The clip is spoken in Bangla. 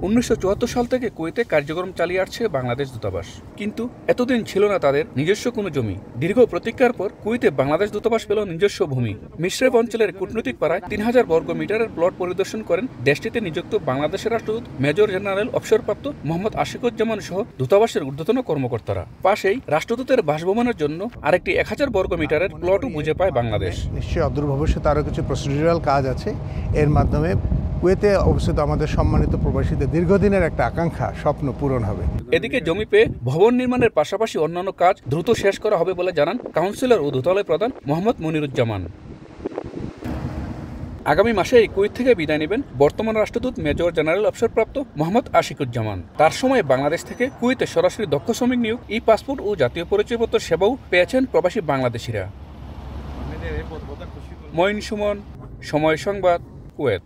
1974 সাল থেকে কুয়েতে কার্যক্রম চালিয়ে আসছে বাংলাদেশ দূতাবাস, কিন্তু এতদিন ছিল না তাদের নিজস্ব কোনো জমি। দীর্ঘ প্রতীক্ষার পর কুয়েতে বাংলাদেশ দূতাবাস পেল নিজস্ব ভূমি। মিশরেফ অঞ্চলের কূটনৈতিক পাড়ায় 3000 বর্গ মিটারের প্লট পরিদর্শন করেন দেশটিতে নিযুক্ত বাংলাদেশের রাষ্ট্রদূত মেজর জেনারেল অবসরপ্রাপ্ত মোহাম্মদ আশিকুজ্জামান সহ দূতাবাসের ঊর্ধ্বতন কর্মকর্তারা। পাশেই রাষ্ট্রদূতের বাসভবনের জন্য আরেকটি 1000 বর্গ মিটারের প্লটও বুঝে পায় বাংলাদেশ। নিশ্চয়ই অদূর ভবিষ্যতে আরও কিছু প্রসিডিউরাল কাজ আছে, এর মাধ্যমে কুয়েতে অবস্থিত আমাদের সম্মানিত প্রবাসীদের দীর্ঘদিনের একটা আকাঙ্ক্ষা, স্বপ্ন পূরণ হবে। এদিকে জমি পেয়ে ভবন নির্মাণের পাশাপাশি অন্যান্য কাজ দ্রুত শেষ করা হবে বলে জানান কাউন্সিলর ও দূতালয় প্রধান মোহাম্মদ মনিরুজ্জামান। আগামী মাসেই কুয়েত থেকে বিদায় নেবেন বর্তমান রাষ্ট্রদূত মেজর জেনারেল অবসরপ্রাপ্ত মোহাম্মদ আশিকুজ্জামান। তার সময় বাংলাদেশ থেকে কুয়েতে সরাসরি দক্ষ শ্রমিক নিয়োগ, ই পাসপোর্ট ও জাতীয় পরিচয়পত্র সেবাও পেয়েছেন প্রবাসী বাংলাদেশিরা। মঈন সুমন, সময় সংবাদ, কুয়েত।